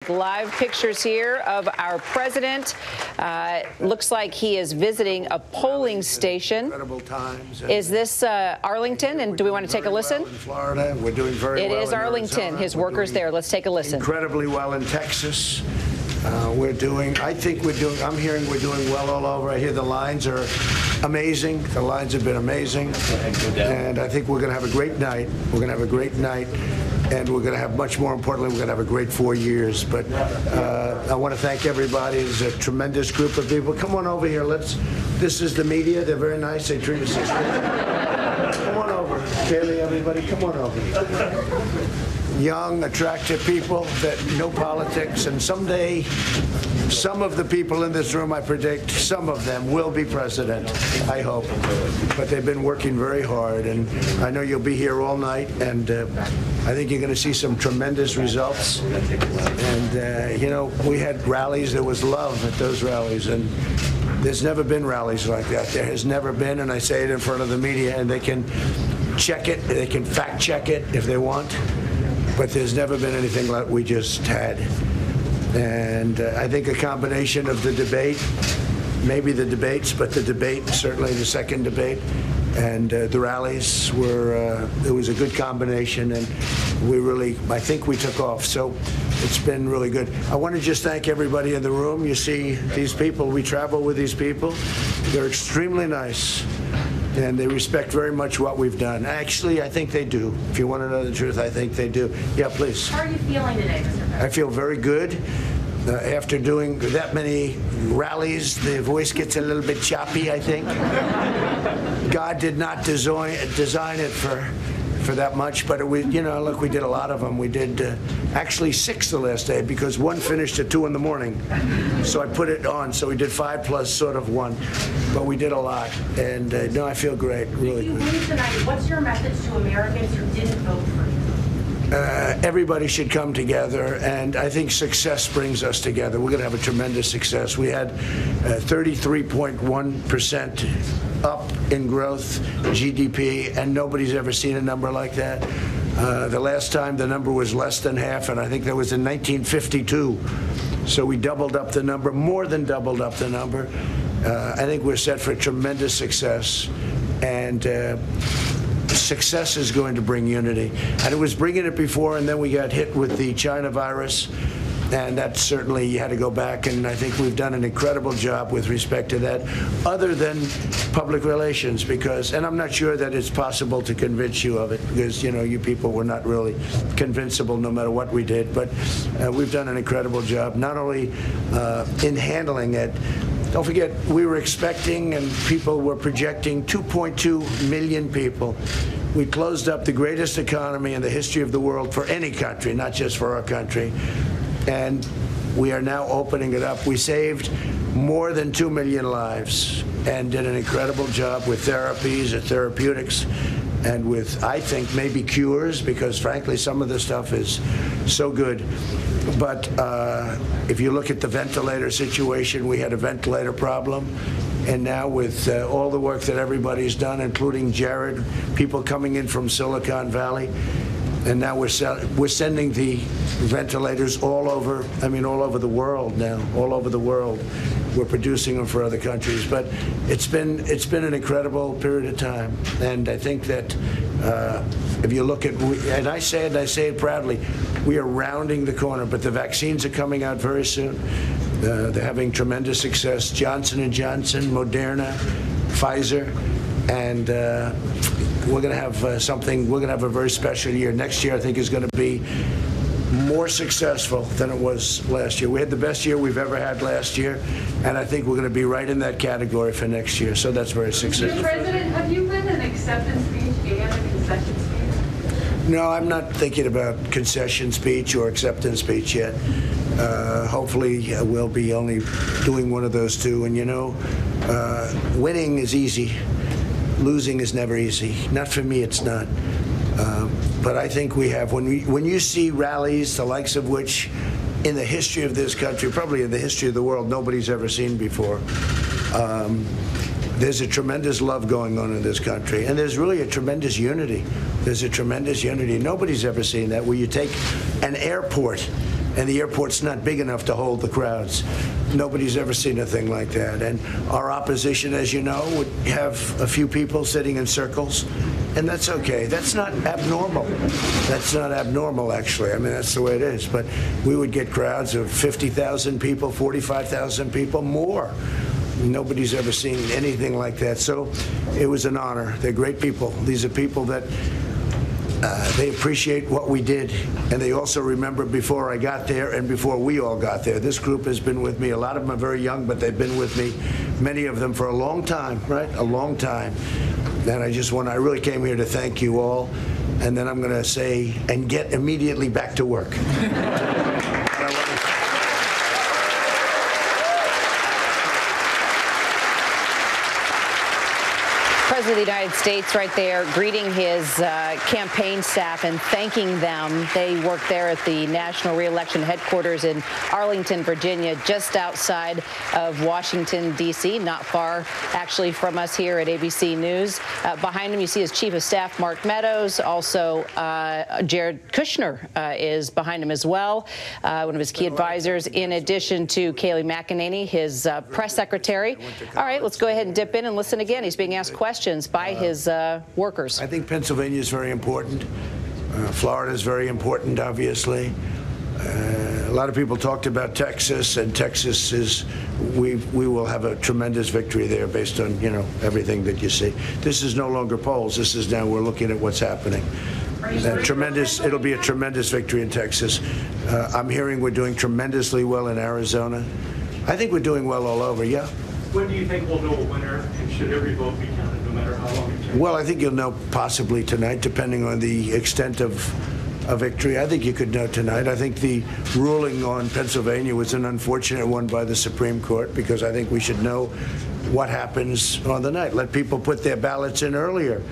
Live pictures here of our president. Looks like he is visiting a polling station. Is this Arlington? And do we want to take a listen? In Florida, we're doing very well. It is Arlington. His workers there. Let's take a listen. Incredibly well in Texas. I'm hearing we're doing well all over. I hear the lines are amazing. The lines have been amazing. And I think we're going to have a great night. We're going to have a great night. And we're going to have, much more importantly, we're going to have a great 4 years. But I want to thank everybody. There's a tremendous group of people. Come on over here. This is the media. They're very nice. They treat us as Come on over. Kaylee, everybody, come on over. Young, attractive people that know politics, and someday some of the people in this room, I predict, some of them will be president, I hope. But they've been working very hard, and I know you'll be here all night, and I think you're going to see some tremendous results. And, we had rallies. There was love at those rallies, and there's never been rallies like that. There has never been, and I say it in front of the media, and they can check it. They can fact check it if they want. But there's never been anything like we just had. And I think a combination of the debate, maybe the debates, but the debate, certainly the second debate, and the rallies it was a good combination, and I think we took off. So it's been really good. I want to just thank everybody in the room. You see these people, we travel with these people. They're extremely nice. And they respect very much what we've done. Actually, I think they do. If you want to know the truth, I think they do. Yeah, please. How are you feeling today, Mr. President? I feel very good. After doing that many rallies, the voice gets a little bit choppy, I think. God did not design it for that much, but look, we did a lot of them. We did actually 6 the last day because one finished at 2 in the morning. So I put it on. So we did 5 plus sort of 1, but we did a lot. And no, I feel great, really good. If you win tonight, what's your message to Americans who didn't vote for you? Everybody should come together, and I think success brings us together. We're going to have a tremendous success. We had 33.1% up in growth, GDP, and nobody's ever seen a number like that. The last time the number was less than half, and I think that was in 1952. So we doubled up the number, more than doubled up the number. I think we're set for tremendous success, and success is going to bring unity. And it was bringing it before, and then we got hit with the China virus, and that certainly you had to go back, and I think we've done an incredible job with respect to that, other than public relations, and I'm not sure that it's possible to convince you of it, because, you people were not really convincible no matter what we did, but we've done an incredible job, not only in handling it. Don't forget, we were expecting, and people were projecting, 2.2 million people. We closed up the greatest economy in the history of the world for any country, not just for our country. And we are now opening it up. We saved more than 2 million lives and did an incredible job with therapies and therapeutics and with, I think, maybe cures, because frankly, some of the stuff is so good. But if you look at the ventilator situation, we had a ventilator problem. And now with all the work that everybody's done, including Jared, people coming in from Silicon Valley, and now we're sending the ventilators all over the world now, all over the world. We're producing them for other countries. But it's been an incredible period of time. And I think that if you look at, and I say it proudly, we are rounding the corner, but the vaccines are coming out very soon. They're having tremendous success. Johnson & Johnson, Moderna, Pfizer, and we're going to have we're going to have a very special year. Next year, I think, is going to be more successful than it was last year. We had the best year we've ever had last year, and I think we're going to be right in that category for next year. So that's very successful. Mr. President, have you read an acceptance speech and a concession speech? No, I'm not thinking about concession speech or acceptance speech yet. Hopefully, we'll be only doing one of those two. And winning is easy. Losing is never easy. Not for me, it's not. But I think we have, when you see rallies, the likes of which in the history of this country, probably in the history of the world, nobody's ever seen before. There's a tremendous love going on in this country, and there's really a tremendous unity. There's a tremendous unity. Nobody's ever seen that, where you take an airport and the airport's not big enough to hold the crowds. Nobody's ever seen a thing like that. And our opposition, as you know, would have a few people sitting in circles, and that's okay. That's not abnormal. That's not abnormal, actually. I mean, that's the way it is. But we would get crowds of 50,000 people, 45,000 people, more. Nobody's ever seen anything like that. So it was an honor. They're great people. These are people that they appreciate what we did, and they also remember before I got there and before we all got there. This group has been with me. A lot of them are very young, but they've been with me, many of them, for a long time, right? A long time. And I really came here to thank you all, and then I'm going to say, and get immediately back to work. President of the United States right there greeting his campaign staff and thanking them. They work there at the National Re-election Headquarters in Arlington, Virginia, just outside of Washington, D.C., not far actually from us here at ABC News. Behind him, you see his Chief of Staff, Mark Meadows. Also, Jared Kushner is behind him as well, one of his key advisors, in addition to Kayleigh McEnany, his press secretary. All right, let's go ahead and dip in and listen again. He's being asked questions by his workers. I think Pennsylvania is very important. Florida is very important, obviously. A lot of people talked about Texas, and Texas is, we will have a tremendous victory there based on, everything that you see. This is no longer polls. This is now we're looking at what's happening. It'll be a tremendous victory in Texas. I'm hearing we're doing tremendously well in Arizona. I think we're doing well all over, yeah. When do you think we'll know a winner, and should every vote be counted, no matter how long it takes? Well, I think you'll know possibly tonight, depending on the extent of a victory. I think you could know tonight. I think the ruling on Pennsylvania was an unfortunate one by the Supreme Court, because I think we should know what happens on the night. Let people put their ballots in earlier.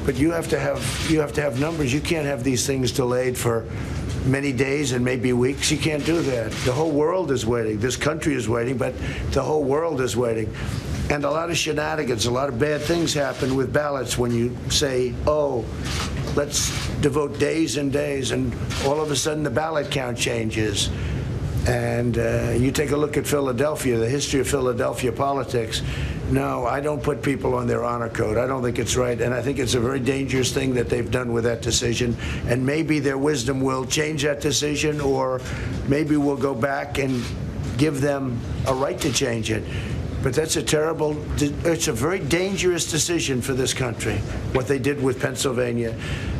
But you have to have numbers. You can't have these things delayed for many days and maybe weeks. You can't do that. The whole world is waiting. This country is waiting, but the whole world is waiting. And a lot of shenanigans, a lot of bad things happen with ballots when you say, oh, let's devote days and days, and all of a sudden the ballot count changes. And you take a look at Philadelphia, the history of Philadelphia politics. No, I don't put people on their honor code. I don't think it's right, and I think it's a very dangerous thing that they've done with that decision. And maybe their wisdom will change that decision, or maybe we'll go back and give them a right to change it. But that's it's a very dangerous decision for this country, what they did with Pennsylvania,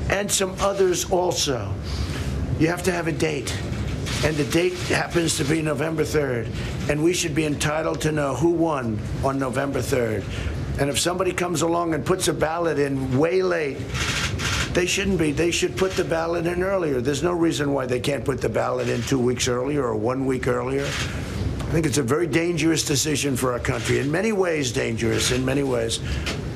and some others also. You have to have a date. And the date happens to be November 3rd. And we should be entitled to know who won on November 3rd. And if somebody comes along and puts a ballot in way late, they shouldn't be. They should put the ballot in earlier. There's no reason why they can't put the ballot in 2 weeks earlier or 1 week earlier. I think it's a very dangerous decision for our country. In many ways, dangerous, in many ways.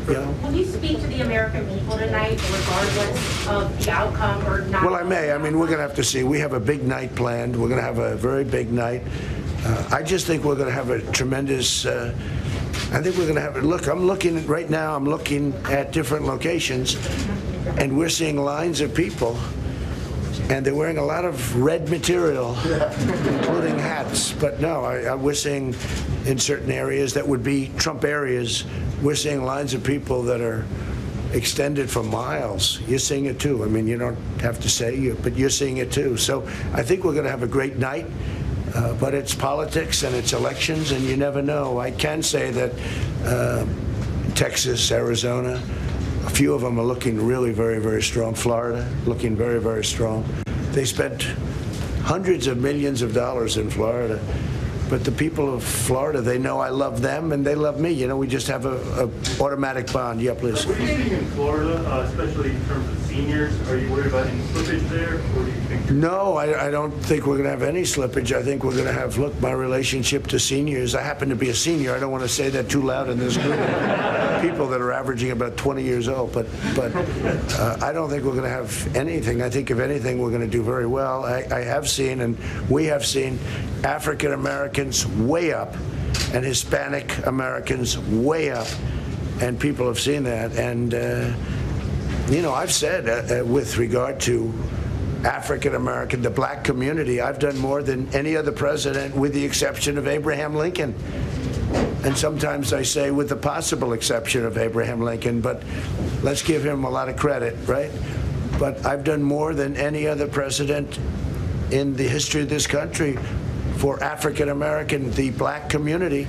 Will you speak to the American people tonight, regardless of the outcome or not? Well, I may. I mean, we're going to have to see. We have a big night planned. We're going to have a very big night. I just think we're going to have a tremendous. I think we're going to have. Look, I'm looking right now. I'm looking at different locations, and we're seeing lines of people, and they're wearing a lot of red material, including hats. But no, we're seeing in certain areas that would be Trump areas. We're seeing lines of people that are extended for miles. You're seeing it too. I mean, you don't have to say it, but you're seeing it too. So I think we're going to have a great night, but it's politics and it's elections, and you never know. I can say that Texas, Arizona, a few of them are looking really very, very strong. Florida, looking very, very strong. They spent hundreds of millions of dollars in Florida. But the people of Florida, they know I love them and they love me. You know, we just have a automatic bond. Yeah, please. What are you seeing in Florida, especially in terms of seniors? Are you worried about any slippage there, or do you think? No, I don't think we're going to have any slippage. I think we're going to have, look, my relationship to seniors. I happen to be a senior. I don't want to say that too loud in this group. People that are averaging about 20 years old. But I don't think we're going to have anything. I think, if anything, we're going to do very well. I have seen, and we have seen, African Americans way up and Hispanic Americans way up, and people have seen that. And you know, I've said with regard to African American, the black community. I've done more than any other president, with the exception of Abraham Lincoln. And sometimes I say with the possible exception of Abraham Lincoln, but let's give him a lot of credit, right? But I've done more than any other president in the history of this country for African American, the black community.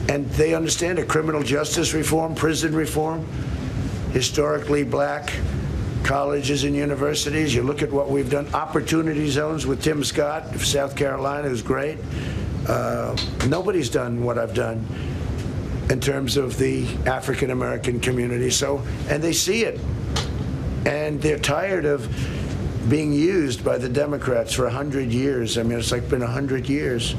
And they understand it. Criminal justice reform, prison reform, historically black colleges and universities. You look at what we've done. Opportunity zones with Tim Scott of South Carolina, who's great. Nobody's done what I've done in terms of the African American community. So, and they see it. And they're tired of being used by the Democrats for 100 years. I mean, it's like been 100 years.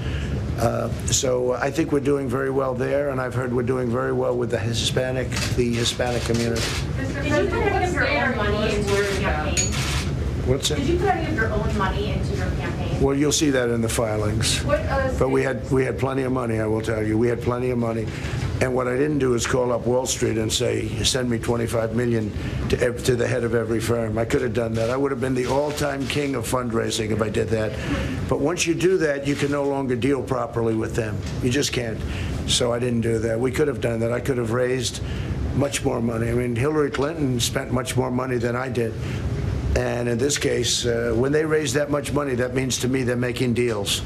So I think we're doing very well there, and I've heard we're doing very well with the Hispanic community. Did you put any of your own money into your campaign? What's that? Did you put any of your own money into your campaign? Well, you'll see that in the filings. But we had plenty of money, I will tell you. We had plenty of money. And what I didn't do is call up Wall Street and say, send me $25 million to the head of every firm. I could have done that. I would have been the all-time king of fundraising if I did that. But once you do that, you can no longer deal properly with them. You just can't. So I didn't do that. We could have done that. I could have raised much more money. I mean, Hillary Clinton spent much more money than I did. And in this case, when they raise that much money, that means to me they're making deals.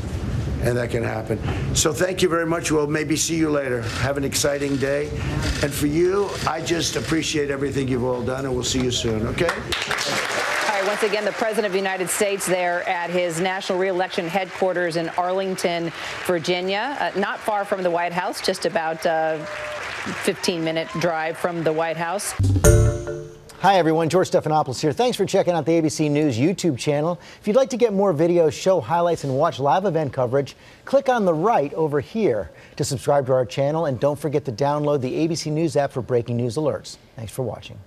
And that can happen. So thank you very much. We'll maybe see you later. Have an exciting day. And for you, I just appreciate everything you've all done, and we'll see you soon, okay? All right, once again, the President of the United States there at his national re-election headquarters in Arlington, Virginia, not far from the White House, just about a 15-minute drive from the White House. Hi, everyone. George Stephanopoulos here. Thanks for checking out the ABC News YouTube channel. If you'd like to get more videos, show highlights, and watch live event coverage, click on the right over here to subscribe to our channel. And don't forget to download the ABC News app for breaking news alerts. Thanks for watching.